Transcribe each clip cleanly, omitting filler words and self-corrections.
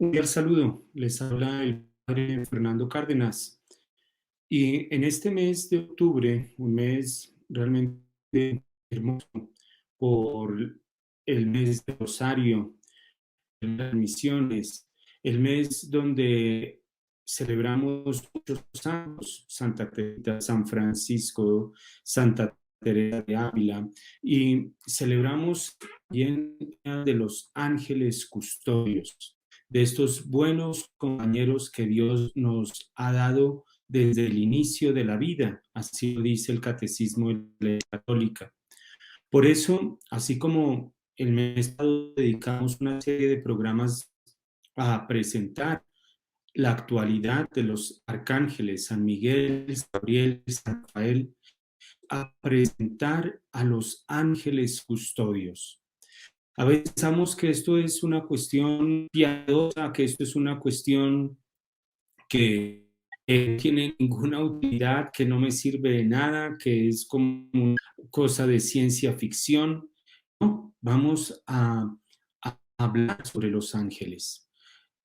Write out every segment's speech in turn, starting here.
Un cordial saludo, les habla el padre Fernando Cárdenas. Y en este mes de octubre, un mes realmente hermoso por el mes de Rosario, de las misiones, el mes donde celebramos muchos santos, Santa Teresa, San Francisco, Santa Teresa de Ávila, y celebramos también de los ángeles custodios, de estos buenos compañeros que Dios nos ha dado desde el inicio de la vida, así lo dice el Catecismo de la Iglesia Católica. Por eso, así como el mes pasado dedicamos una serie de programas a presentar la actualidad de los arcángeles San Miguel, San Gabriel, San Rafael, a presentar a los ángeles custodios. A veces pensamos que esto es una cuestión piadosa, que esto es una cuestión que no tiene ninguna utilidad, que no me sirve de nada, que es como una cosa de ciencia ficción. No, vamos a hablar sobre los ángeles,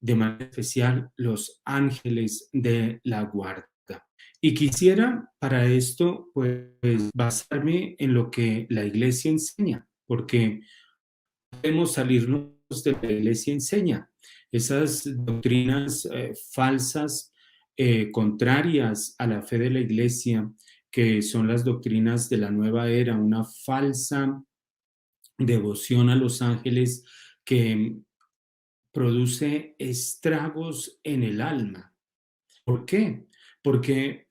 de manera especial los ángeles de la guarda. Y quisiera para esto, pues, basarme en lo que la iglesia enseña, porque podemos salirnos de la iglesia enseña. Esas doctrinas falsas, contrarias a la fe de la iglesia, que son las doctrinas de la nueva era, una falsa devoción a los ángeles que produce estragos en el alma. ¿Por qué? Porque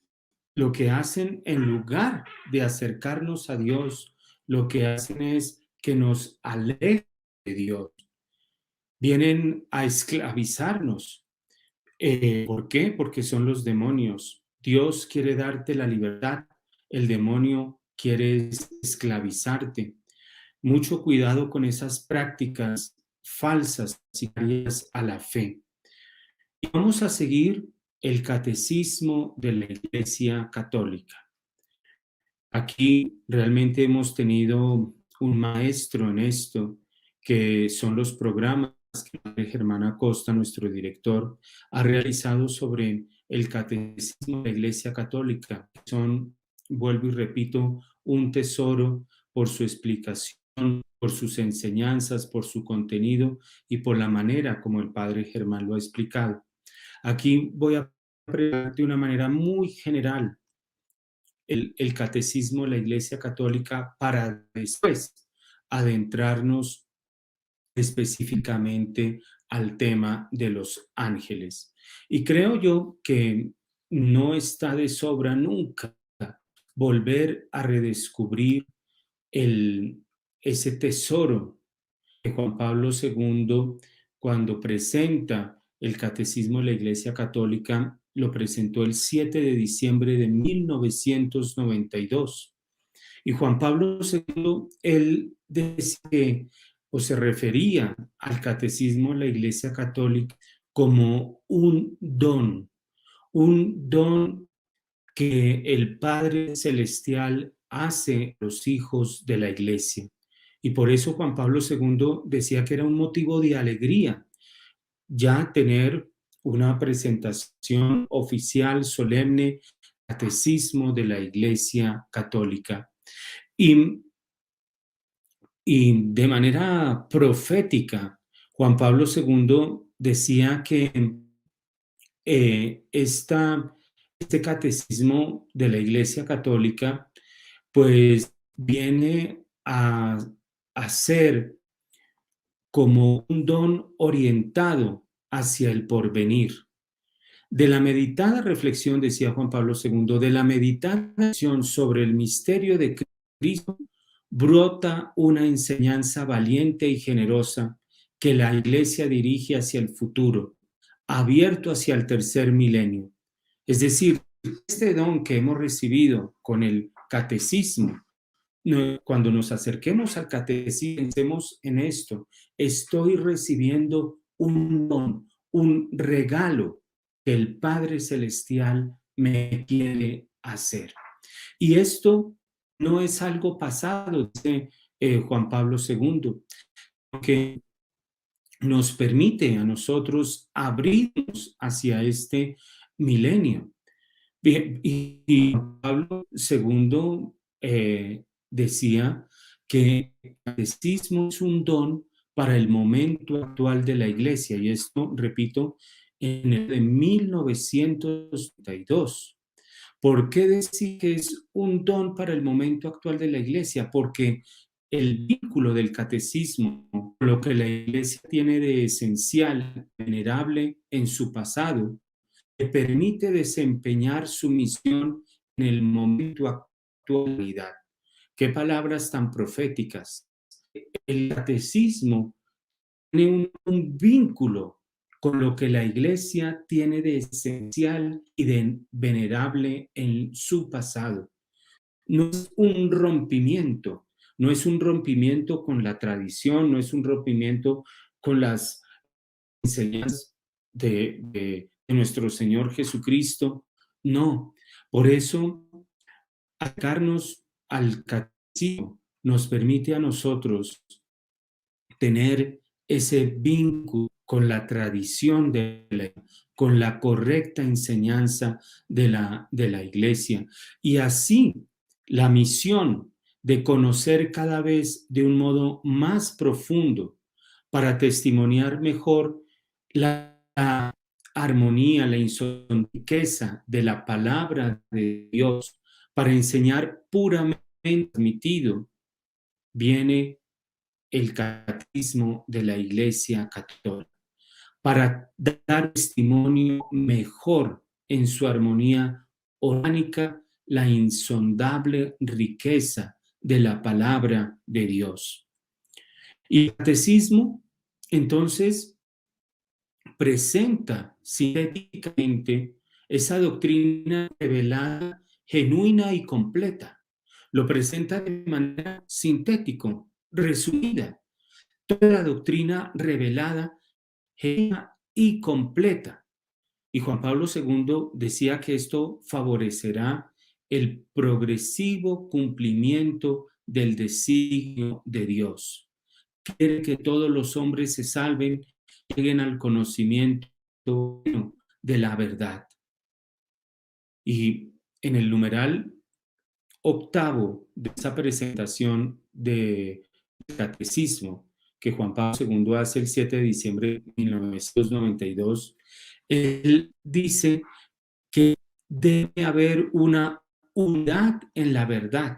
lo que hacen en lugar de acercarnos a Dios, lo que hacen es que nos alejen de Dios. Vienen a esclavizarnos. ¿Por qué? Porque son los demonios. Dios quiere darte la libertad, el demonio quiere esclavizarte. Mucho cuidado con esas prácticas falsas y contrarias a la fe. Y vamos a seguir el catecismo de la Iglesia Católica. Aquí realmente hemos tenido un maestro en esto, que son los programas que el padre Germán Acosta, nuestro director, ha realizado sobre el catecismo de la Iglesia Católica. Son, vuelvo y repito, un tesoro por su explicación, por sus enseñanzas, por su contenido y por la manera como el padre Germán lo ha explicado. Aquí voy a presentar de una manera muy general el catecismo de la Iglesia Católica para después adentrarnos específicamente al tema de los ángeles. Y creo yo que no está de sobra nunca volver a redescubrir el, ese tesoro de Juan Pablo II cuando presenta el Catecismo de la Iglesia Católica, lo presentó el 7 de diciembre de 1992. Y Juan Pablo II, él decía que, o se refería al Catecismo de la Iglesia Católica como un don que el Padre Celestial hace a los hijos de la Iglesia. Y por eso Juan Pablo II decía que era un motivo de alegría ya tener una presentación oficial, solemne, catecismo de la Iglesia Católica. Y, y de manera profética, Juan Pablo II decía que este catecismo de la Iglesia Católica pues viene a ser como un don orientado hacia el porvenir. De la meditada reflexión, decía Juan Pablo II, de la meditada reflexión sobre el misterio de Cristo, brota una enseñanza valiente y generosa que la Iglesia dirige hacia el futuro, abierto hacia el tercer milenio. Es decir, este don que hemos recibido con el catecismo, cuando nos acerquemos al catecismo, pensemos en esto: estoy recibiendo un don, un regalo que el Padre Celestial me quiere hacer. Y esto no es algo pasado, dice Juan Pablo II, que nos permite a nosotros abrirnos hacia este milenio. Bien, y Pablo II decía que el catecismo es un don para el momento actual de la iglesia, y esto, repito, en el de 1932. ¿Por qué decir que es un don para el momento actual de la iglesia? Porque el vínculo del catecismo, lo que la iglesia tiene de esencial, venerable en su pasado, le permite desempeñar su misión en el momento actualidad. Qué palabras tan proféticas. El catecismo tiene un vínculo con lo que la iglesia tiene de esencial y de venerable en su pasado. No es un rompimiento, no es un rompimiento con la tradición, no es un rompimiento con las enseñanzas de nuestro Señor Jesucristo. No, por eso acercarnos al catecismo nos permite a nosotros tener ese vínculo con la tradición con la correcta enseñanza de la iglesia. Y así la misión de conocer cada vez de un modo más profundo para testimoniar mejor la armonía, la insondiqueza de la palabra de Dios, para enseñar puramente transmitido, viene el catecismo de la Iglesia Católica, para dar testimonio mejor en su armonía orgánica, la insondable riqueza de la palabra de Dios. Y el catecismo, entonces, presenta sintéticamente esa doctrina revelada, genuina y completa. Lo presenta de manera sintética, resumida. Toda la doctrina revelada, genuina y completa. Y Juan Pablo II decía que esto favorecerá el progresivo cumplimiento del designio de Dios. Quiere que todos los hombres se salven, lleguen al conocimiento de la verdad. Y en el numeral octavo de esa presentación de catecismo que Juan Pablo II hace el 7 de diciembre de 1992, él dice que debe haber una unidad en la verdad.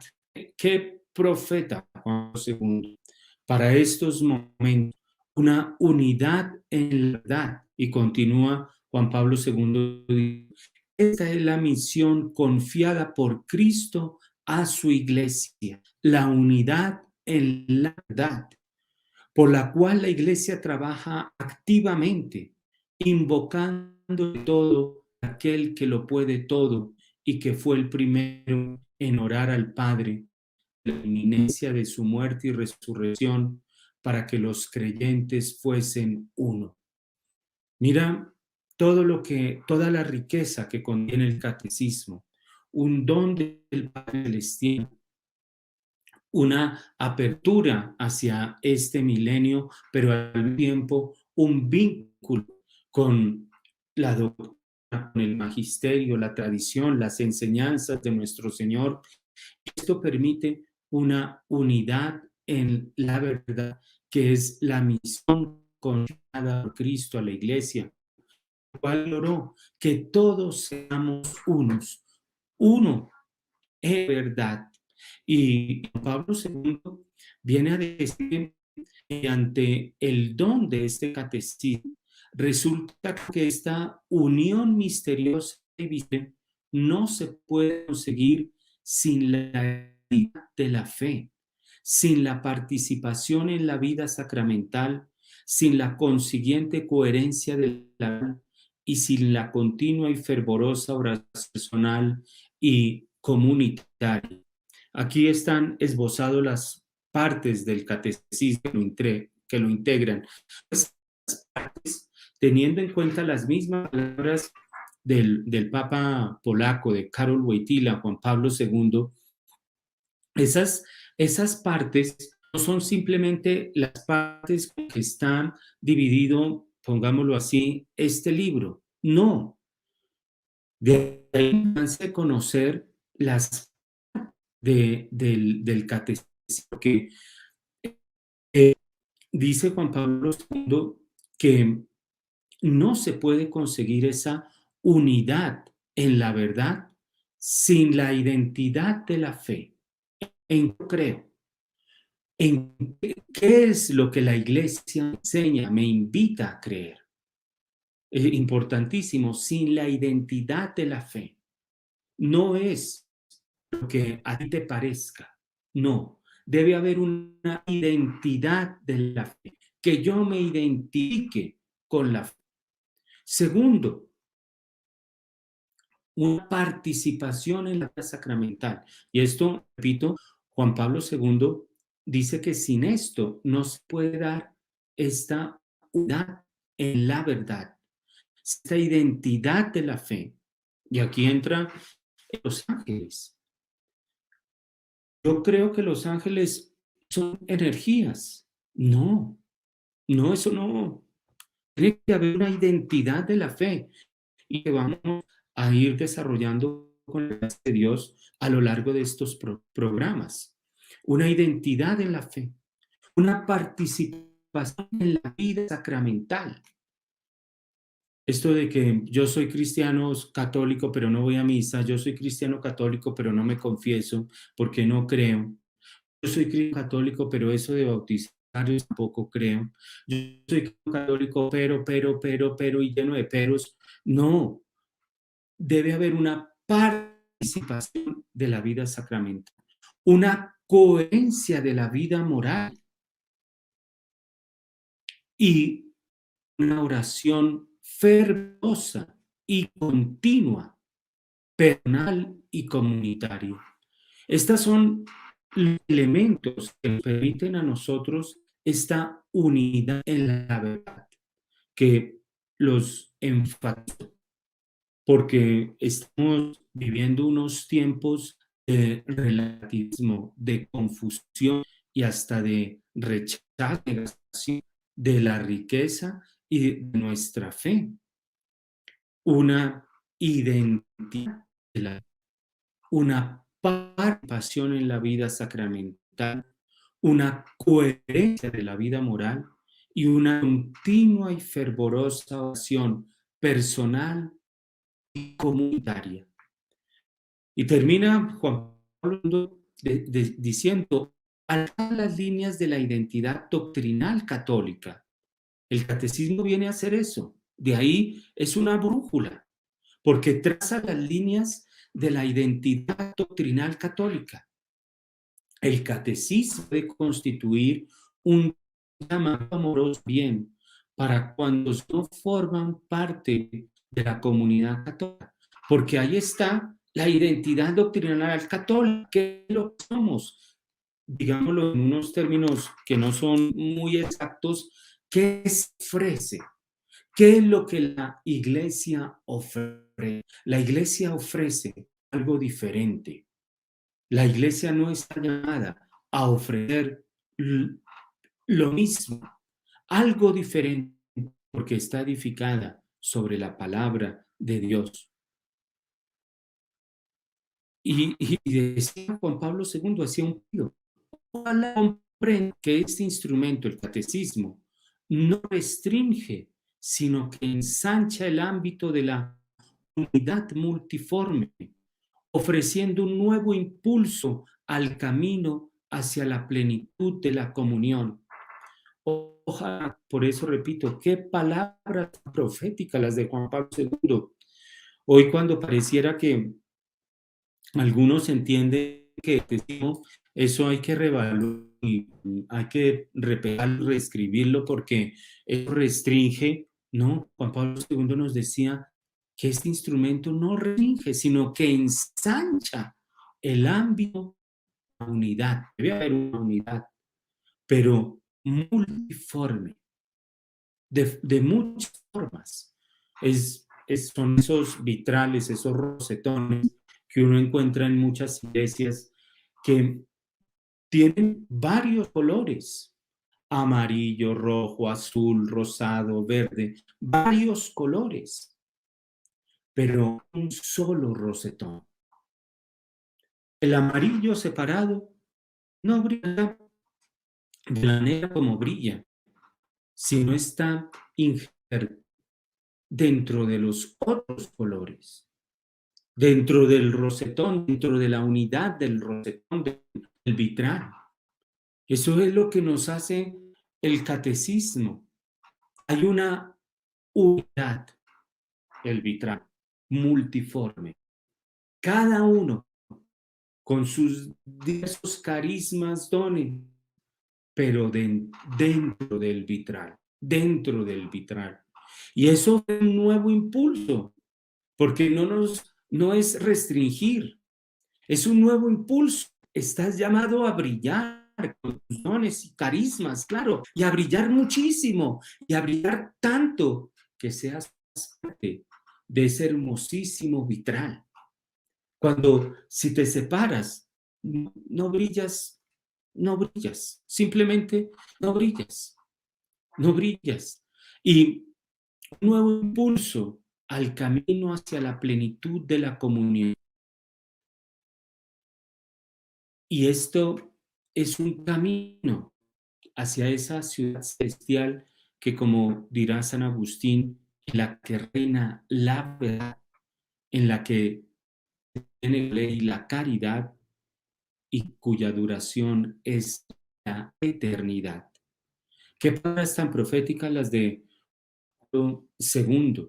¿Qué profeta Juan Pablo II para estos momentos? Una unidad en la verdad. Y continúa Juan Pablo II. Esta es la misión confiada por Cristo a su iglesia, la unidad en la verdad, por la cual la iglesia trabaja activamente, invocando todo aquel que lo puede todo y que fue el primero en orar al Padre, la inminencia de su muerte y resurrección, para que los creyentes fuesen uno. Mira toda la riqueza que contiene el catecismo, un don del Padre Celestial, una apertura hacia este milenio, pero al tiempo un vínculo con la doctrina, con el magisterio, la tradición, las enseñanzas de nuestro Señor. Esto permite una unidad en la verdad, que es la misión confiada por Cristo a la iglesia, cual oró que todos seamos unos, uno en verdad. Y Pablo II viene a decir que ante el don de este catecismo, resulta que esta unión misteriosa y visible no se puede conseguir sin la vida de la fe, sin la participación en la vida sacramental, sin la consiguiente coherencia de la y sin la continua y fervorosa oración personal y comunitaria. Aquí están esbozadas las partes del catecismo que lo integran. Esas partes, teniendo en cuenta las mismas palabras del Papa polaco, de Karol Wojtyła, Juan Pablo II, esas partes no son simplemente las partes que están dividido, pongámoslo así, este libro. No, de ahí de conocer las del catecismo, que eh, dice Juan Pablo II que no se puede conseguir esa unidad en la verdad sin la identidad de la fe. En qué creo, en qué es lo que la iglesia enseña, me invita a creer. Es importantísimo, sin la identidad de la fe. No es lo que a ti te parezca, no. Debe haber una identidad de la fe, que yo me identifique con la fe. Segundo, una participación en la vida sacramental. Y esto, repito, Juan Pablo II dice que sin esto no se puede dar esta unidad en la verdad, esta identidad de la fe. Y aquí entra los ángeles. Yo creo que los ángeles son energías. No, no, eso no. Tiene que haber una identidad de la fe y que vamos a ir desarrollando con la gracia de Dios a lo largo de estos programas. Una identidad en la fe, una participación en la vida sacramental. Esto de que yo soy cristiano católico, pero no voy a misa, yo soy cristiano católico, pero no me confieso porque no creo. Yo soy cristiano católico, pero eso de bautizar yo tampoco creo. Yo soy católico, pero, y lleno de peros. No, debe haber una participación de la vida sacramental, una coherencia de la vida moral y una oración fervorosa y continua, personal y comunitaria. Estos son elementos que nos permiten a nosotros esta unidad en la verdad, que los enfatizo porque estamos viviendo unos tiempos de relativismo, de confusión y hasta de rechazo, negación de la riqueza y de nuestra fe. Una identidad, una participación en la vida sacramental, una coherencia de la vida moral y una continua y fervorosa oración personal y comunitaria. Y termina Juan Pablo diciendo, alcanzar las líneas de la identidad doctrinal católica. El catecismo viene a hacer eso. De ahí es una brújula, porque traza las líneas de la identidad doctrinal católica. El catecismo debe constituir un llamado amoroso bien para cuando no forman parte de la comunidad católica, porque ahí está la identidad doctrinal católica, que lo somos, digámoslo en unos términos que no son muy exactos, ¿qué se ofrece? ¿Qué es lo que la iglesia ofrece? La iglesia ofrece algo diferente. La iglesia no está llamada a ofrecer lo mismo, algo diferente, porque está edificada sobre la palabra de Dios. Y decía Juan Pablo II, hacía un pido. Ojalá comprenda que este instrumento, el catecismo, no restringe, sino que ensancha el ámbito de la unidad multiforme, ofreciendo un nuevo impulso al camino hacia la plenitud de la comunión. Ojalá, por eso repito, qué palabras proféticas las de Juan Pablo II. Hoy cuando pareciera que algunos entienden que decimos, eso hay que revaluar y hay que repetirlo, reescribirlo porque eso restringe. No, Juan Pablo II nos decía que este instrumento no restringe, sino que ensancha el ámbito de la unidad. Debe haber una unidad, pero multiforme, de muchas formas. Son esos vitrales, esos rosetones que uno encuentra en muchas iglesias que tienen varios colores: amarillo, rojo, azul, rosado, verde, varios colores, pero un solo rosetón. El amarillo separado no brilla de la manera como brilla, sino está injertado dentro de los otros colores, dentro del rosetón, dentro de la unidad del rosetón, del vitral. Eso es lo que nos hace el catecismo. Hay una unidad, el vitral, multiforme, cada uno con sus diversos carismas, dones, pero dentro del vitral, dentro del vitral. Y eso es un nuevo impulso, porque no es restringir, es un nuevo impulso. Estás llamado a brillar con tus dones y carismas, claro, y a brillar muchísimo, y a brillar tanto que seas parte de ese hermosísimo vitral. Cuando si te separas, no brillas, no brillas, simplemente no brillas, no brillas. Y un nuevo impulso al camino hacia la plenitud de la comunión. Y esto es un camino hacia esa ciudad celestial que, como dirá San Agustín, en la que reina la verdad, en la que tiene la ley y la caridad, y cuya duración es la eternidad. ¿Qué palabras tan proféticas las de Pablo II?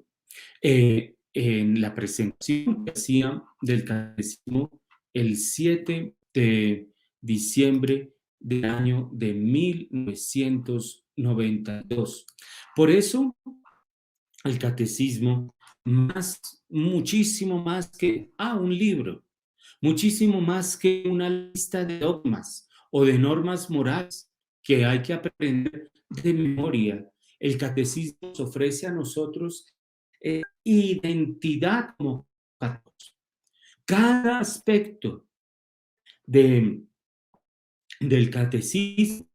En la presentación que hacía del catecismo el 7 de diciembre del año de 1992. Por eso el catecismo, muchísimo más que un libro, muchísimo más que una lista de dogmas o de normas morales que hay que aprender de memoria. El catecismo nos ofrece a nosotros identidad como católicos. Cada aspecto de, del catecismo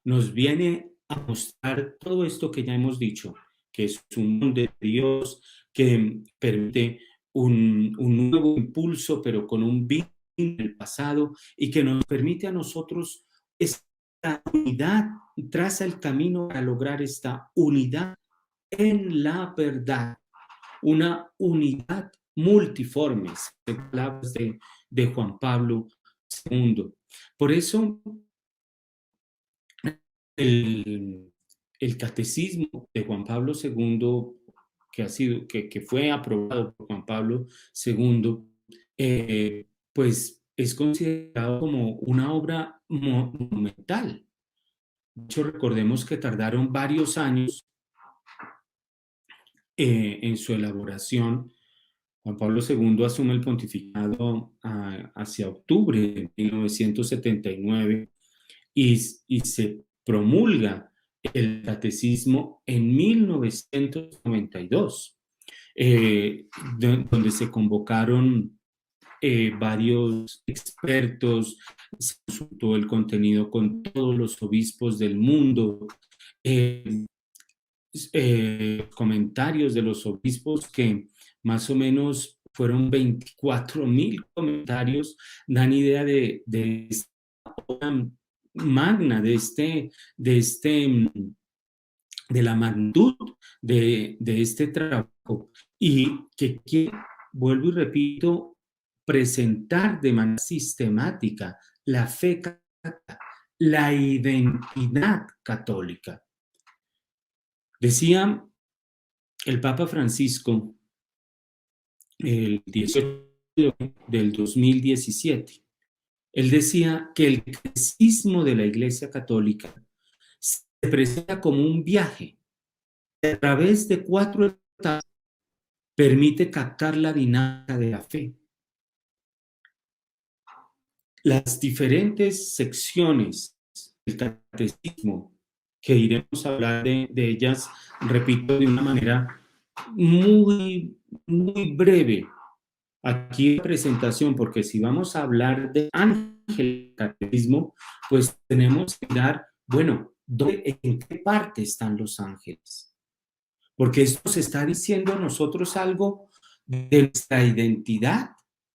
nos viene a mostrar todo esto que ya hemos dicho, que es un don de Dios que permite un nuevo impulso, pero con un fin en el pasado, y que nos permite a nosotros esta unidad, traza el camino para lograr esta unidad en la verdad, una unidad multiforme, en palabras de Juan Pablo II. Por eso, el catecismo de Juan Pablo II, que fue aprobado por Juan Pablo II, pues es considerado como una obra monumental. De hecho, recordemos que tardaron varios años en su elaboración. Juan Pablo II asume el pontificado hacia octubre de 1979 y se promulga el catecismo en 1992, donde se convocaron varios expertos, se consultó el contenido con todos los obispos del mundo, eh, comentarios de los obispos, que más o menos fueron 24,000 comentarios, dan idea de esta obra magna, de la magnitud de este trabajo, y que vuelvo y repito, presentar de manera sistemática la fe católica, la identidad católica. Decía el Papa Francisco el 18 del 2017, él decía que el catecismo de la Iglesia Católica se presenta como un viaje a través de 4 etapas, permite captar la dinámica de la fe. Las diferentes secciones del catecismo, que iremos a hablar de ellas, repito, de una manera muy, muy breve aquí en la presentación, porque si vamos a hablar de ángeles, el catecismo, pues tenemos que mirar, bueno, ¿en qué parte están los ángeles? Porque esto nos está diciendo a nosotros algo de nuestra identidad,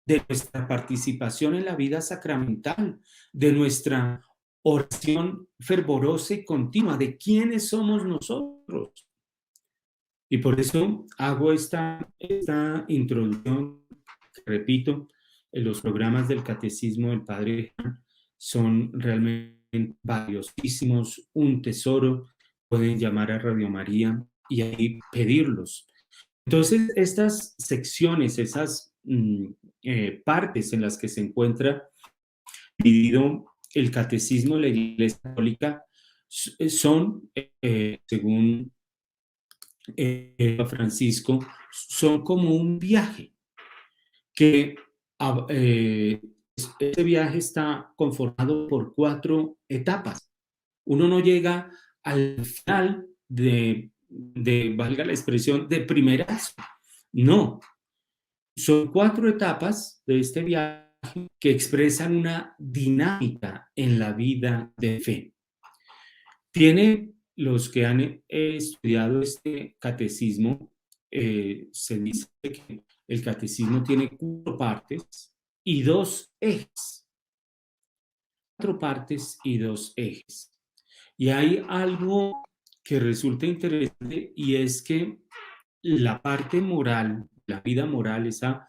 de nuestra participación en la vida sacramental, de nuestra oración fervorosa y continua, de quiénes somos nosotros. Y por eso hago esta introducción, que, repito, en los programas del Catecismo del Padre Juan son realmente valiosísimos, un tesoro. Pueden llamar a Radio María y ahí pedirlos. Entonces, estas secciones, esas partes en las que se encuentra dividido el catecismo de la Iglesia Católica son, según Francisco, son como un viaje que este viaje está conformado por 4 etapas. Uno no llega al final valga la expresión, de primerazo. No, son 4 etapas de este viaje que expresan una dinámica en la vida de fe. Tiene los que han estudiado este catecismo, se dice que el catecismo tiene 4 partes y 2 ejes. 4 partes y 2 ejes. Y hay algo que resulta interesante y es que la parte moral, la vida moral, esa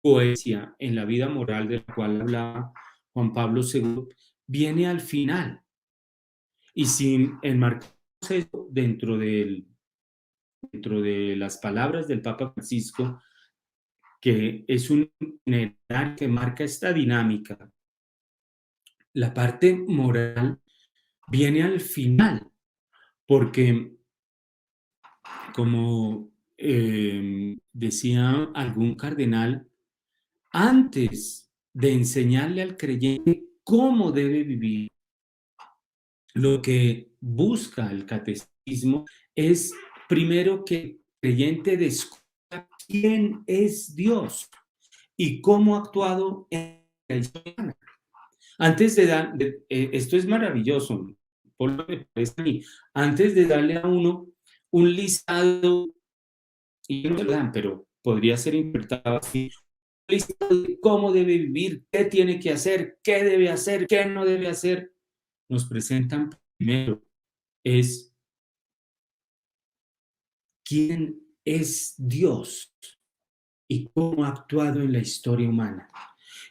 poesía en la vida moral de la cual hablaba Juan Pablo II, viene al final. Y si enmarcamos eso dentro de las palabras del Papa Francisco, que es un general que marca esta dinámica, la parte moral viene al final, porque como decía algún cardenal, antes de enseñarle al creyente cómo debe vivir, lo que busca el catecismo es primero que el creyente descubra quién es Dios y cómo ha actuado en la historia. Antes de dar, esto es maravilloso, por lo que me parece a mí, antes de darle a uno un listado, y no lo dan, pero podría ser interpretado así, un listado de cómo debe vivir, qué tiene que hacer, qué debe hacer, qué no debe hacer, nos presentan primero es quién es Dios y cómo ha actuado en la historia humana.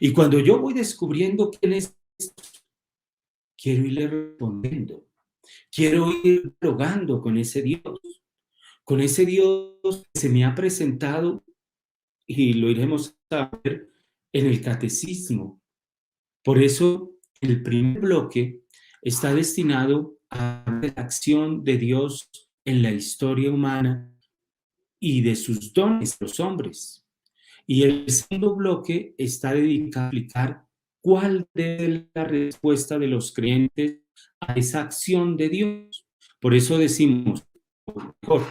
Y cuando yo voy descubriendo quién es, quiero irle respondiendo, quiero ir dialogando con ese Dios que se me ha presentado y lo iremos a ver en el catecismo. Por eso el primer bloque está destinado a la acción de Dios en la historia humana y de sus dones a los hombres. Y el segundo bloque está dedicado a explicar cuál debe ser la respuesta de los creyentes a esa acción de Dios. Por eso decimos, mejor,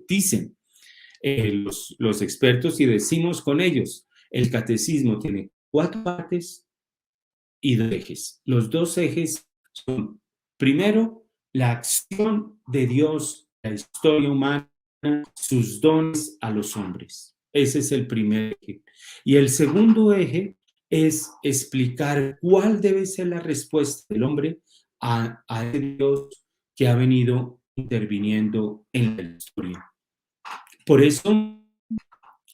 dicen los expertos y decimos con ellos, el catecismo tiene 4 partes y 2 ejes. Los 2 ejes son, primero, la acción de Dios, la historia humana, sus dones a los hombres. Ese es el primer eje. Y el segundo eje es explicar cuál debe ser la respuesta del hombre a Dios que ha venido interviniendo en la historia. Por eso,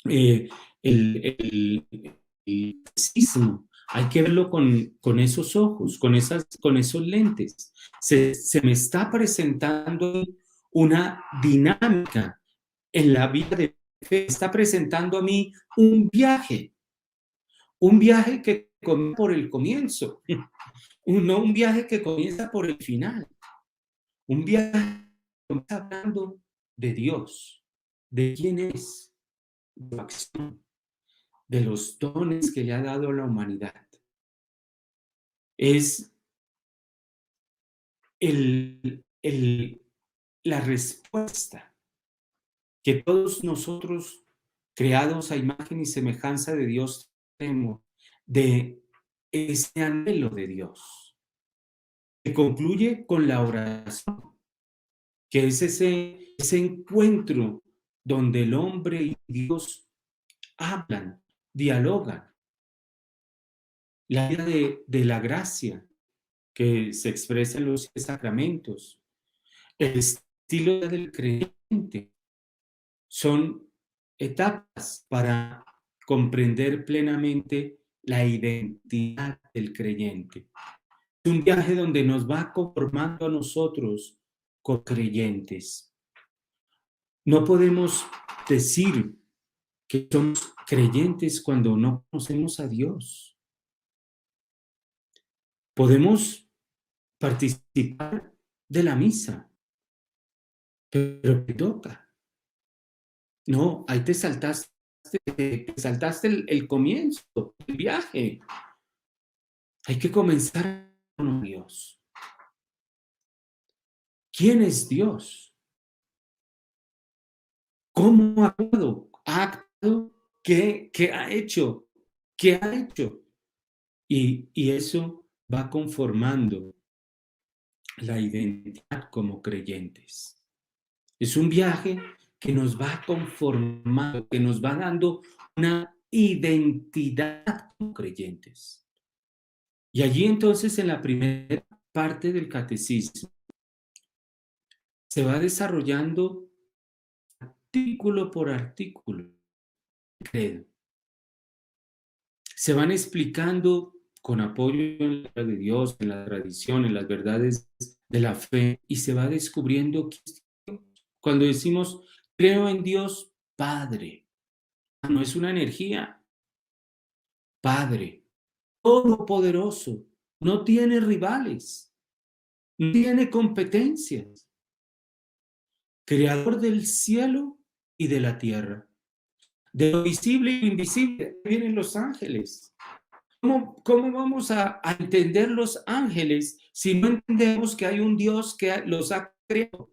eh, el sismo hay que verlo con esos ojos, con esos lentes. Se me está presentando una dinámica en la vida de fe, está presentando a mí un viaje que comienza por el comienzo, no un viaje que comienza por el final, un viaje que comienza hablando de Dios, de quién es, de su acción, de los dones que le ha dado a la humanidad. Es la respuesta que todos nosotros, creados a imagen y semejanza de Dios, tenemos de ese anhelo de Dios, que concluye con la oración, que es ese encuentro donde el hombre y Dios hablan, dialogan. La vida de la gracia que se expresa en los sacramentos, el estilo del creyente, son etapas para comprender plenamente la identidad del creyente. Es un viaje donde nos va conformando a nosotros como creyentes. No podemos decir que somos creyentes cuando no conocemos a Dios. Podemos participar de la misa, pero ¿qué toca? No, ahí te saltaste el comienzo, el viaje. Hay que comenzar con Dios. ¿Quién es Dios? ¿Cómo ha actuado? ¿Ha actuado? ¿Qué ha hecho? ¿Qué ha hecho? Y eso va conformando la identidad como creyentes. Es un viaje que nos va conformando, que nos va dando una identidad como creyentes. Y allí entonces en la primera parte del catecismo se va desarrollando artículo por artículo, credo. Se van explicando con apoyo en la de Dios, en la tradición, en las verdades de la fe, y se va descubriendo que cuando decimos creo en Dios Padre, no es una energía, Padre, todopoderoso, no tiene rivales, no tiene competencias, creador del cielo y de la tierra, de lo visible y lo invisible. Vienen los ángeles. ¿Cómo vamos a entender los ángeles si no entendemos que hay un Dios que los ha creado?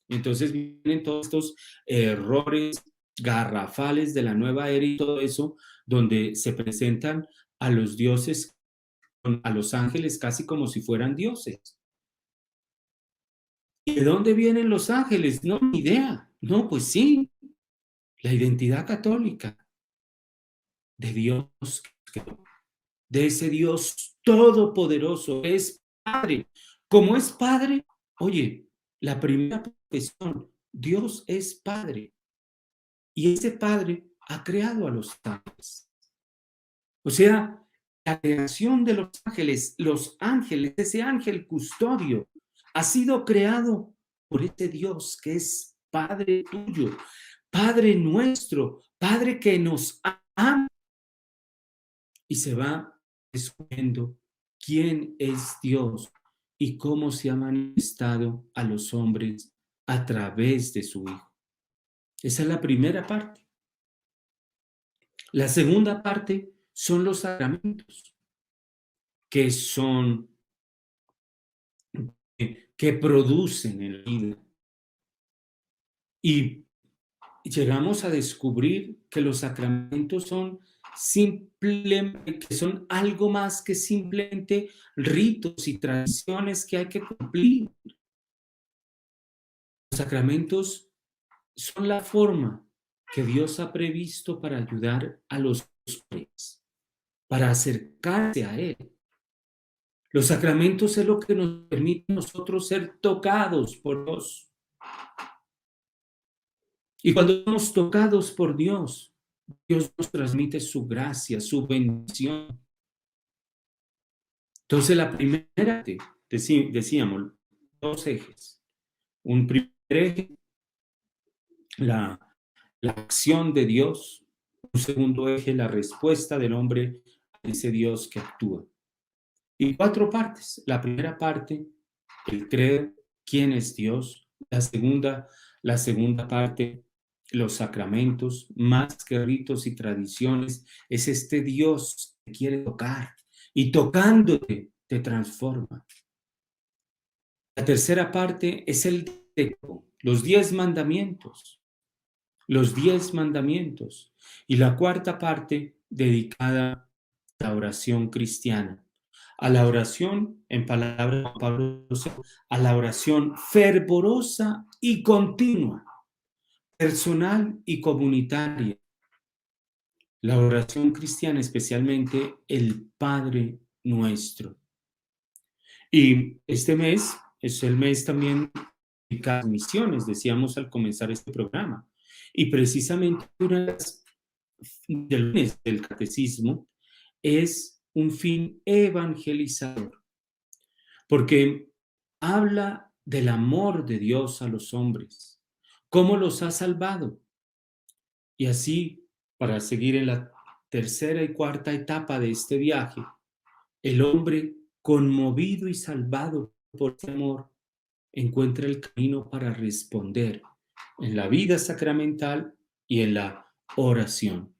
Entonces vienen todos estos errores garrafales de la nueva era y todo eso, donde se presentan a los dioses, a los ángeles casi como si fueran dioses. ¿Y de dónde vienen los ángeles? No, ni idea. No, pues sí, la identidad católica de Dios, de ese Dios todopoderoso, es Padre. Como es Padre, oye, la primera profesión, Dios es Padre. Y ese Padre ha creado a los ángeles. O sea, la creación de los ángeles, ese ángel custodio, ha sido creado por ese Dios que es Padre tuyo, Padre nuestro, Padre que nos ama. Y se va descubriendo quién es Dios y cómo se ha manifestado a los hombres a través de su Hijo. Esa es la primera parte. La segunda parte son los sacramentos, que son, que producen en la vida. Y llegamos a descubrir que los sacramentos son que son algo más que simplemente ritos y tradiciones que hay que cumplir. Los sacramentos son la forma que Dios ha previsto para ayudar a los hombres, para acercarse a Él. Los sacramentos es lo que nos permite a nosotros ser tocados por Dios. Y cuando somos tocados por Dios, Dios nos transmite su gracia, su bendición. Entonces, la primera, decíamos, dos ejes. Un primer eje, la acción de Dios. Un segundo eje, la respuesta del hombre a ese Dios que actúa. Y cuatro partes. La primera parte, el credo, quién es Dios. La segunda parte, los sacramentos, más que ritos y tradiciones, es este Dios que quiere tocar y tocándote te transforma. La tercera parte es el decálogo, los 10 mandamientos, los 10 mandamientos. Y la cuarta parte dedicada la oración cristiana. A la oración, en palabras de Juan Pablo II, a la oración fervorosa y continua, personal y comunitaria. La oración cristiana, especialmente el Padre Nuestro. Y este mes es el mes también de las misiones, decíamos al comenzar este programa. Y precisamente una de las fines del catecismo es un fin evangelizador, porque habla del amor de Dios a los hombres, cómo los ha salvado. Y así, para seguir en la tercera y cuarta etapa de este viaje, el hombre, conmovido y salvado por ese amor, encuentra el camino para responder en la vida sacramental y en la oración.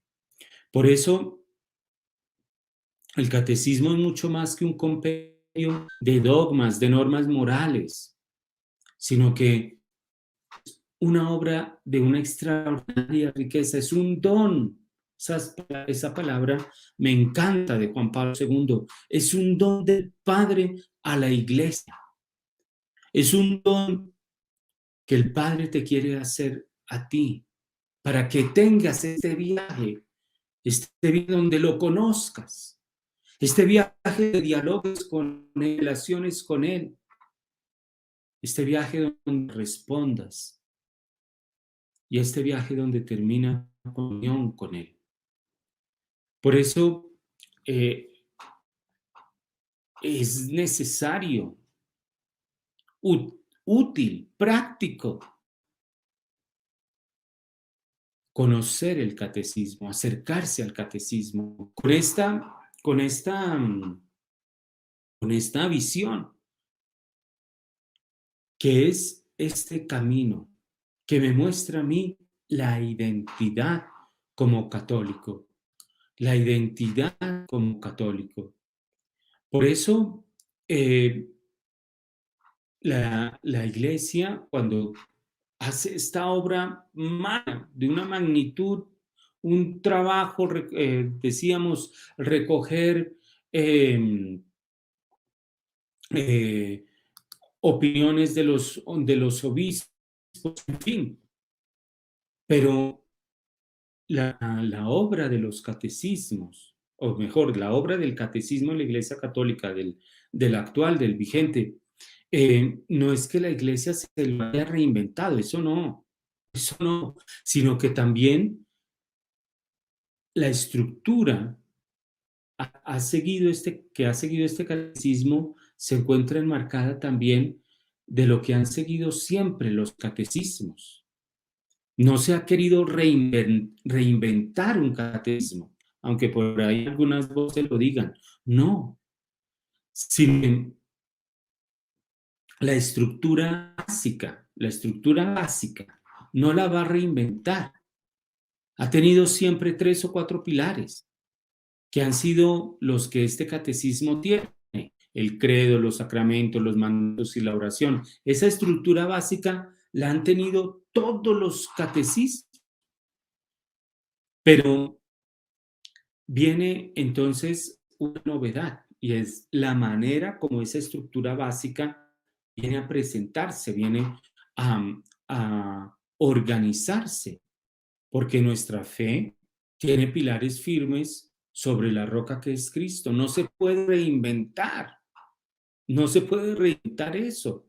Por eso, el catecismo es mucho más que un compendio de dogmas, de normas morales, sino que una obra de una extraordinaria riqueza, es un don. Esa palabra me encanta de Juan Pablo II. Es un don del Padre a la Iglesia. Es un don que el Padre te quiere hacer a ti, para que tengas este viaje donde lo conozcas, este viaje de diálogos con él, relaciones con Él, este viaje donde respondas y este viaje donde termina la comunión con Él. Por eso es necesario, útil, práctico, conocer el catecismo, acercarse al catecismo con esta visión, que es este camino que me muestra a mí la identidad como católico, la identidad como católico. Por eso, la Iglesia, cuando hace esta obra de una magnitud, un trabajo, decíamos, recoger eh, opiniones de los obispos, en fin, pero la obra de los catecismos, o mejor, la obra del catecismo en la Iglesia Católica, del actual, del vigente, no es que la Iglesia se lo haya reinventado, eso no, sino que también la estructura ha seguido este catecismo se encuentra enmarcada también de lo que han seguido siempre los catecismos. No se ha querido reinventar un catecismo, aunque por ahí algunas voces lo digan. No, sino la estructura básica, no la va a reinventar. Ha tenido siempre 3 o 4 pilares que han sido los que este catecismo tiene: el credo, los sacramentos, los mandamientos y la oración. Esa estructura básica la han tenido todos los catecismos, pero viene entonces una novedad, y es la manera como esa estructura básica viene a presentarse, viene a organizarse, porque nuestra fe tiene pilares firmes sobre la roca que es Cristo. No se puede reinventar, no se puede reinventar eso.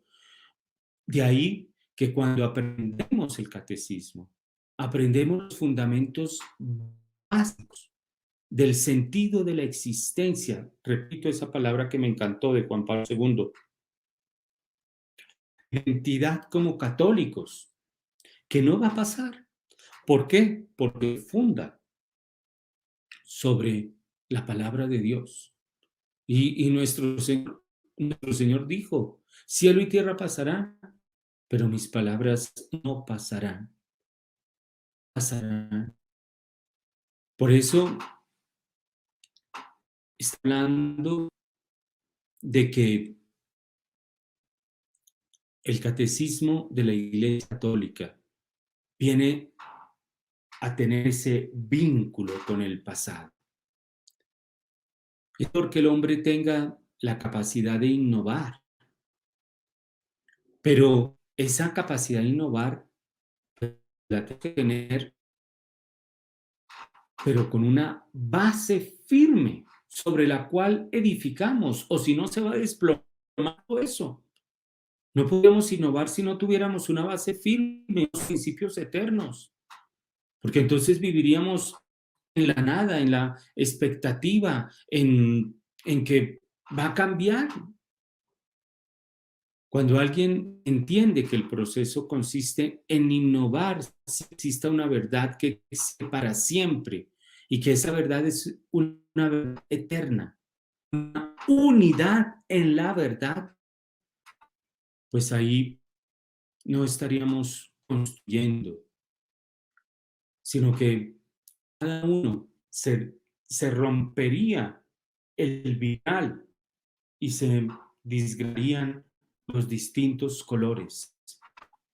De ahí que cuando aprendemos el catecismo, aprendemos los fundamentos básicos del sentido de la existencia. Repito esa palabra que me encantó de Juan Pablo II. Identidad como católicos, que no va a pasar. ¿Por qué? Porque funda sobre la palabra de Dios. Y nuestro Señor dijo: cielo y tierra pasarán, pero mis palabras no pasarán. Pasarán. Por eso está hablando de que el catecismo de la Iglesia Católica viene a tener ese vínculo con el pasado. es porque el hombre tenga la capacidad de innovar, pero esa capacidad de innovar la tiene que tener, pero con una base firme sobre la cual edificamos, o si no se va a desplomar todo eso. No podemos innovar si no tuviéramos una base firme, unos principios eternos, porque entonces viviríamos en la nada, en la expectativa, en que va a cambiar. Cuando alguien entiende que el proceso consiste en innovar, si exista una verdad que es para siempre y que esa verdad es una verdad eterna, una unidad en la verdad, pues ahí no estaríamos construyendo, sino que cada uno se rompería el viral y se disgregarían los distintos colores.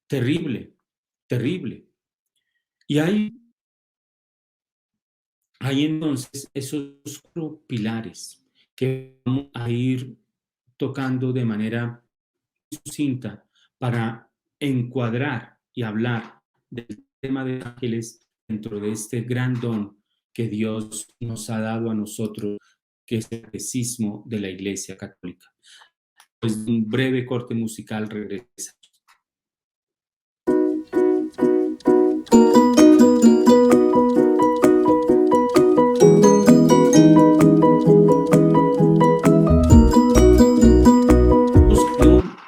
Terrible, terrible. Y hay entonces esos cuatro pilares que vamos a ir tocando de manera sucinta para encuadrar y hablar del tema de ángeles dentro de este gran don que Dios nos ha dado a nosotros, que es el catecismo de la Iglesia Católica. Pues un breve corte musical regresa.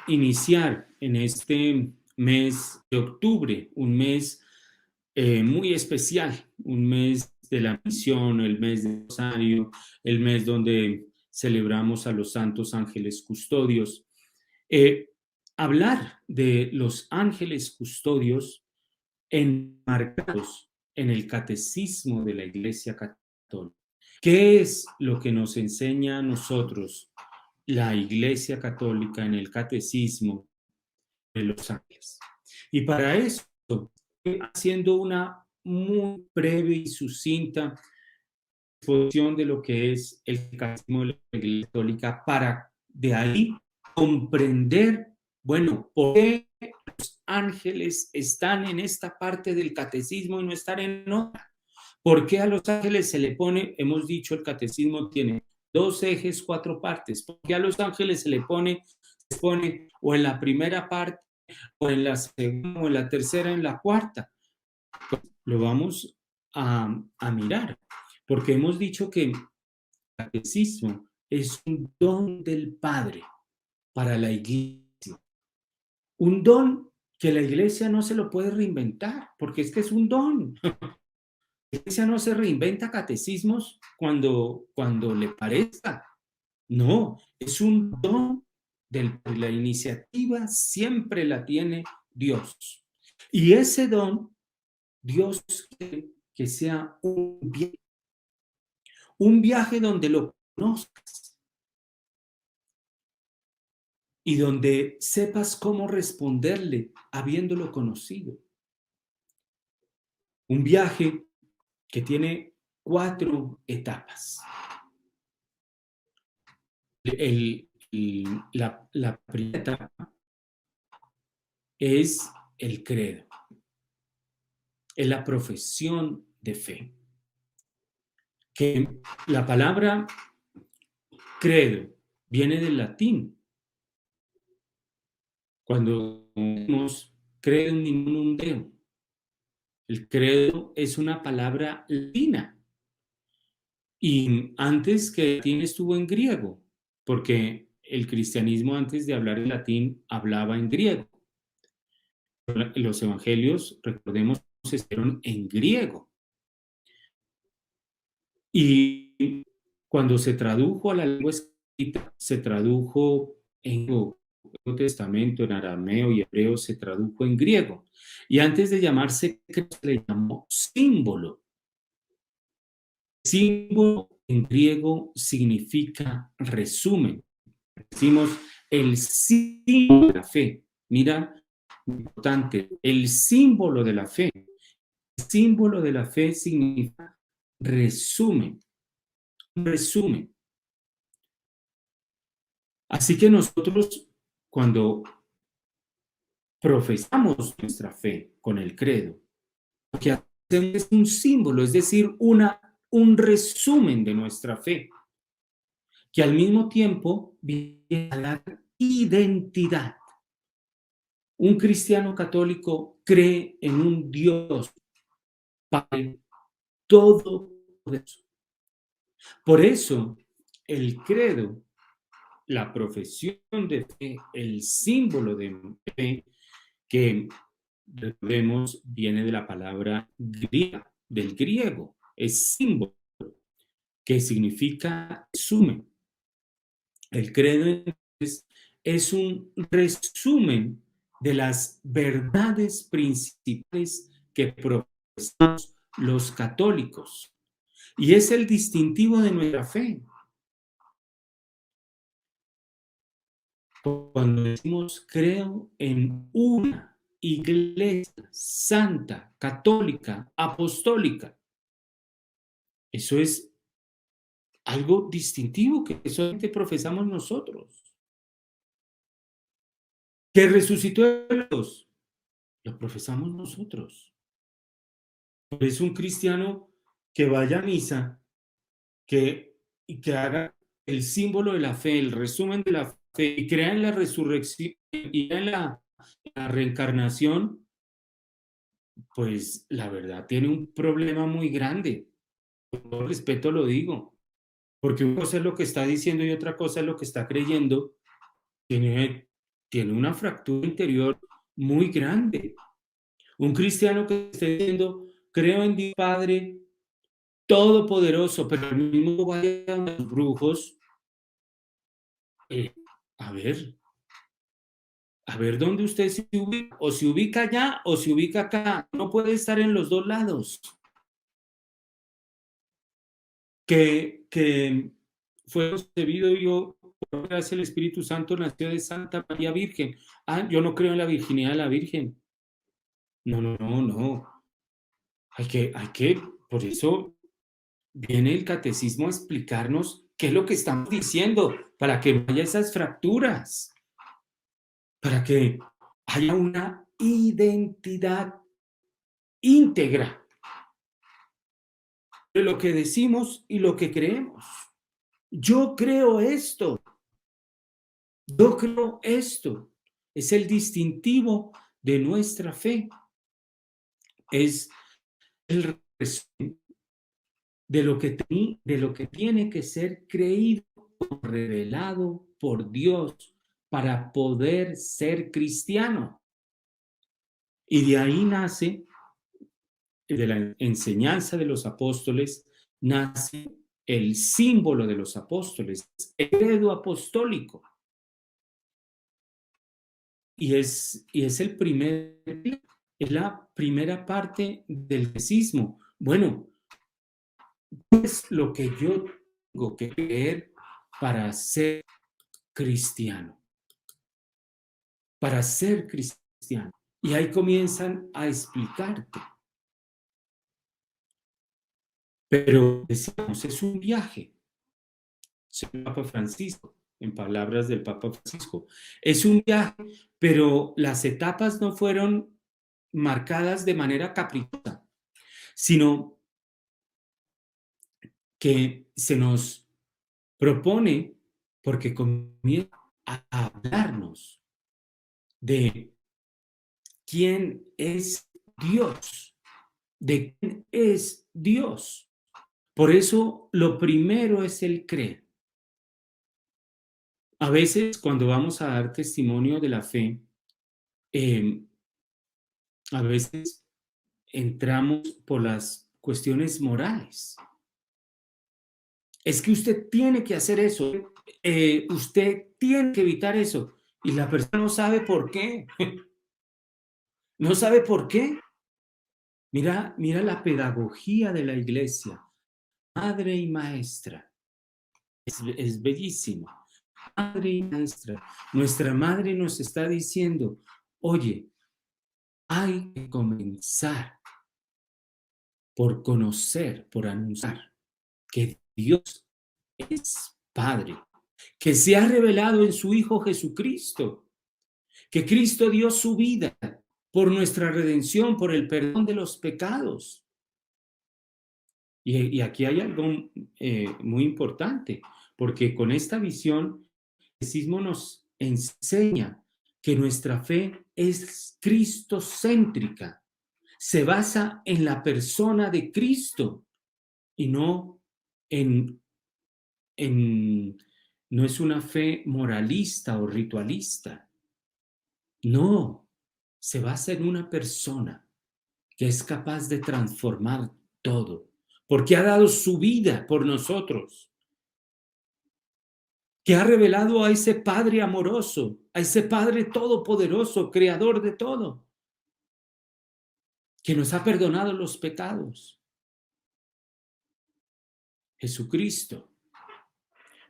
Iniciar en este mes de octubre, un mes muy especial, un mes de la misión, el mes de Rosario, el mes donde celebramos a los santos ángeles custodios. Eh, Hablar de los ángeles custodios enmarcados en el catecismo de la Iglesia Católica. ¿Qué es lo que nos enseña a nosotros la Iglesia Católica en el catecismo de los ángeles? Y para eso, haciendo una muy breve y sucinta exposición de lo que es el catecismo de la Iglesia Católica, para de ahí comprender, bueno, por qué los ángeles están en esta parte del catecismo y no están en otra. ¿Por qué a los ángeles se le pone, hemos dicho, el catecismo tiene 2 ejes, 4 partes? ¿Por qué a los ángeles se pone o en la primera parte, o en la segunda, o en la tercera, en la cuarta? Pues lo vamos a mirar, porque hemos dicho que el catecismo es un don del Padre para la Iglesia. Un don que la Iglesia no se lo puede reinventar, porque es que es un don. La Iglesia no se reinventa catecismos cuando le parezca. No, es un don de la iniciativa, siempre la tiene Dios. Y ese don, Dios quiere que sea un viaje donde lo conozcas y donde sepas cómo responderle habiéndolo conocido. Un viaje que tiene 4 etapas. La primera etapa es el credo, es la profesión de fe. Que la palabra credo viene del latín. Cuando decimos credo in Deo, el credo es una palabra latina. Y antes que el latín estuvo en griego, porque el cristianismo antes de hablar en latín hablaba en griego. Los evangelios, recordemos, se escribieron en griego. Y cuando se tradujo a la lengua escrita, se tradujo en el Nuevo Testamento, en arameo y hebreo, se tradujo en griego. Y antes de llamarse credo, se le llamó símbolo. Símbolo en griego significa resumen. Decimos el símbolo de la fe. Mira, importante, el símbolo de la fe. El símbolo de la fe significa resumen. Un resumen. Así que nosotros, cuando profesamos nuestra fe con el credo, lo que hacemos es un símbolo, es decir, un resumen de nuestra fe, que al mismo tiempo viene a dar identidad. Un cristiano católico cree en un Dios Padre Todopoderoso. Por eso, el credo, la profesión de fe, el símbolo de fe, que vemos viene de la palabra griega, del griego, es símbolo, que significa resumen. El credo es un resumen de las verdades principales que profesamos los católicos. Y es el distintivo de nuestra fe. Cuando decimos creo en una iglesia santa, católica, apostólica, eso es algo distintivo que solamente profesamos nosotros. Que resucitó de los, lo profesamos nosotros. Es un cristiano que vaya a misa, y que haga el símbolo de la fe, el resumen de la fe, y crea en la resurrección y en la reencarnación, pues la verdad tiene un problema muy grande. Con todo respeto lo digo, porque una cosa es lo que está diciendo y otra cosa es lo que está creyendo. Tiene una fractura interior muy grande. Un cristiano que esté diciendo, creo en Dios Padre Todopoderoso, pero al mismo tiempo vaya a los brujos, eh, a ver, a ver dónde usted se ubica, o se ubica allá o se ubica acá. No puede estar en los dos lados. Que fue concebido yo, por gracia del Espíritu Santo, nació de Santa María Virgen. Ah, yo no creo en la virginidad de la Virgen. No, no, no, no. Por eso viene el catecismo a explicarnos qué es lo que estamos diciendo, para que no haya esas fracturas, para que haya una identidad íntegra de lo que decimos y lo que creemos. Yo creo esto, yo creo esto. Es el distintivo de nuestra fe. Es el resumen de lo que tiene que ser creído, revelado por Dios para poder ser cristiano. Y de ahí nace, de la enseñanza de los apóstoles, nace el símbolo de los apóstoles, el credo apostólico. Y es es la primera parte del catecismo. Bueno, ¿qué es lo que yo tengo que creer para ser cristiano? Para ser cristiano. Y ahí comienzan a explicarte. Pero decíamos, es un viaje. El Papa Francisco, en palabras del Papa Francisco. Es un viaje, pero las etapas no fueron marcadas de manera caprichosa, sino que se nos propone, porque comienza a hablarnos de quién es Dios, de quién es Dios. Por eso lo primero es el creer. A veces cuando vamos a dar testimonio de la fe, eh, a veces entramos por las cuestiones morales. Es que usted tiene que hacer eso, usted tiene que evitar eso. Y la persona no sabe por qué. No sabe por qué. Mira la pedagogía de la iglesia, madre y maestra. Es bellísimo. Madre y maestra. Nuestra madre nos está diciendo, oye, hay que comenzar por conocer, por anunciar que Dios es Padre. que se ha revelado en su Hijo Jesucristo, que Cristo dio su vida por nuestra redención, por el perdón de los pecados. Y aquí hay algo muy importante, porque con esta visión, el catecismo nos enseña que nuestra fe es cristocéntrica, se basa en la persona de Cristo y no en, no es una fe moralista o ritualista. No, se basa en una persona que es capaz de transformar todo, porque ha dado su vida por nosotros, que ha revelado a ese Padre amoroso, a ese Padre todopoderoso, creador de todo, que nos ha perdonado los pecados. Jesucristo.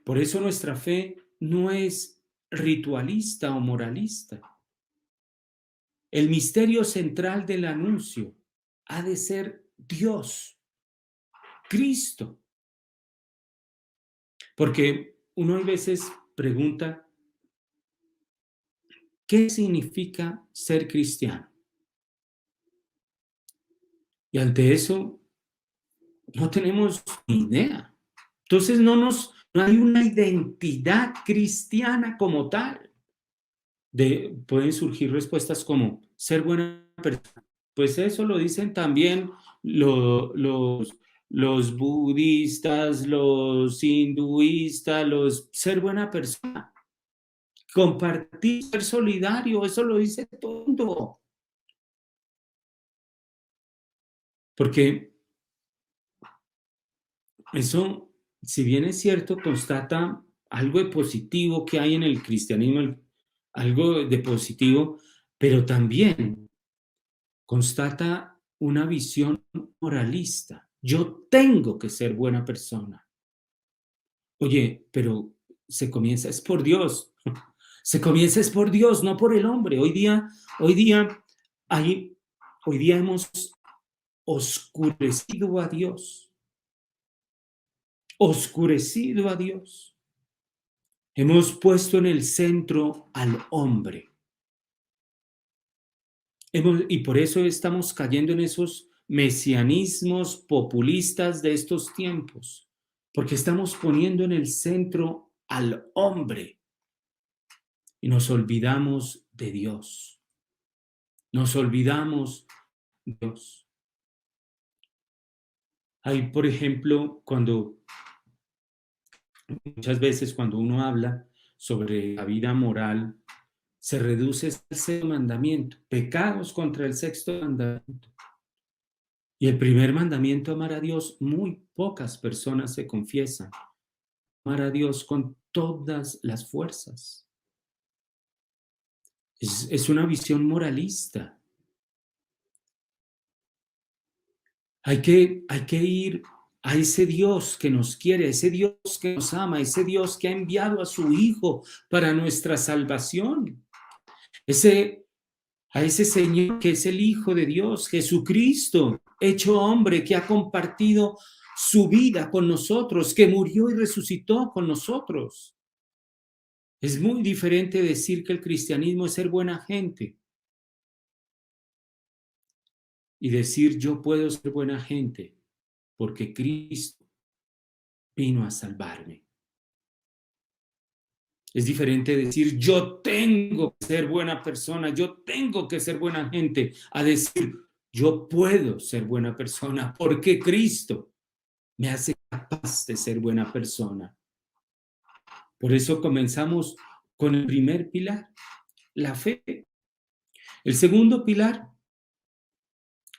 Por eso nuestra fe no es ritualista o moralista. El misterio central del anuncio ha de ser Dios, Cristo. Porque uno a veces pregunta, ¿qué significa ser cristiano? Y ante eso no tenemos ni idea. Entonces no hay una identidad cristiana como tal. Pueden surgir respuestas como ser buena persona. Pues eso lo dicen también los budistas, los hinduistas, ser buena persona, compartir, ser solidario, eso lo dice todo el mundo. Porque eso, si bien es cierto, constata algo de positivo que hay en el cristianismo, algo de positivo, pero también constata una visión moralista. Yo tengo que ser buena persona. Oye, pero se comienza es por Dios. Se comienza es por Dios, no por el hombre. Hoy día hemos oscurecido a Dios. Oscurecido a Dios. Hemos puesto en el centro al hombre. Y por eso estamos cayendo en esos mesianismos populistas de estos tiempos, porque estamos poniendo en el centro al hombre y nos olvidamos de Dios. Nos olvidamos de Dios. Hay, por ejemplo, muchas veces cuando uno habla sobre la vida moral, se reduce al sexto mandamiento, pecados contra el sexto mandamiento. Y el primer mandamiento, amar a Dios, muy pocas personas se confiesan. Amar a Dios con todas las fuerzas. Es una visión moralista. Hay que ir a ese Dios que nos quiere, a ese Dios que nos ama, a ese Dios que ha enviado a su Hijo para nuestra salvación. A ese Señor que es el Hijo de Dios, Jesucristo, hecho hombre, que ha compartido su vida con nosotros, que murió y resucitó con nosotros. Es muy diferente decir que el cristianismo es ser buena gente y decir yo puedo ser buena gente porque Cristo vino a salvarme. Es diferente decir yo tengo que ser buena persona, yo tengo que ser buena gente, a decir yo puedo ser buena persona porque Cristo me hace capaz de ser buena persona. Por eso comenzamos con el primer pilar, la fe. El segundo pilar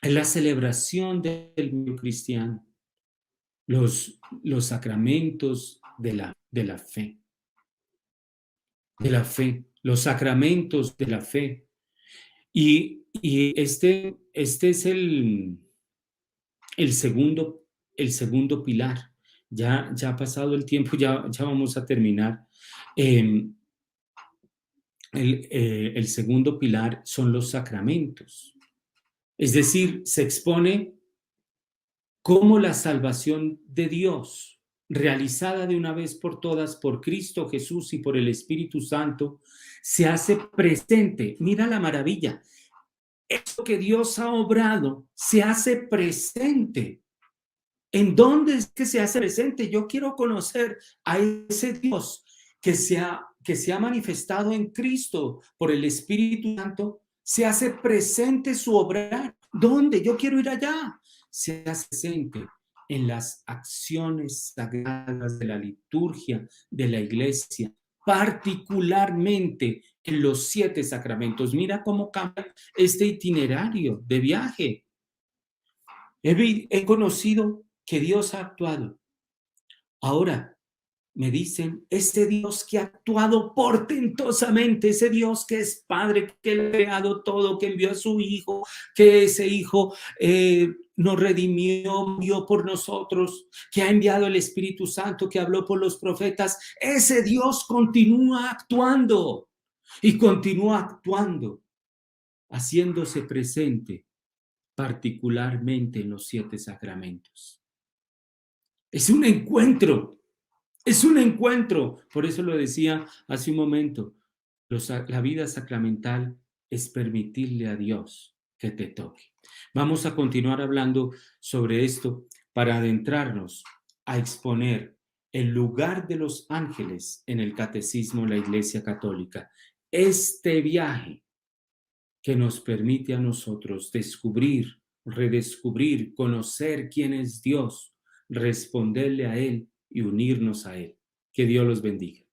es la celebración del mundo cristiano, los sacramentos de la fe, los sacramentos de la fe. Y este es el segundo pilar. Ya ha pasado el tiempo, ya vamos a terminar. El segundo pilar son los sacramentos. Es decir, se expone cómo la salvación de Dios realizada de una vez por todas por Cristo Jesús y por el Espíritu Santo, se hace presente. Mira la maravilla. Eso que Dios ha obrado se hace presente. ¿En dónde es que se hace presente? Yo quiero conocer a ese Dios que se ha manifestado en Cristo por el Espíritu Santo. Se hace presente su obrar. ¿Dónde? Yo quiero ir allá. Se hace presente en las acciones sagradas de la liturgia de la iglesia, particularmente en los 7 sacramentos. Mira cómo cambia este itinerario de viaje. He conocido que Dios ha actuado. Ahora me dicen, ese Dios que ha actuado portentosamente, ese Dios que es Padre, que ha creado todo, que envió a su Hijo, que ese Hijo nos redimió, murió por nosotros, que ha enviado el Espíritu Santo, que habló por los profetas, ese Dios continúa actuando y continúa actuando, haciéndose presente particularmente en los 7 sacramentos. Es un encuentro, es un encuentro. Por eso lo decía hace un momento, la vida sacramental es permitirle a Dios que te toque. Vamos a continuar hablando sobre esto para adentrarnos a exponer el lugar de los ángeles en el catecismo de la Iglesia Católica. Este viaje que nos permite a nosotros descubrir, redescubrir, conocer quién es Dios, responderle a Él y unirnos a Él. Que Dios los bendiga.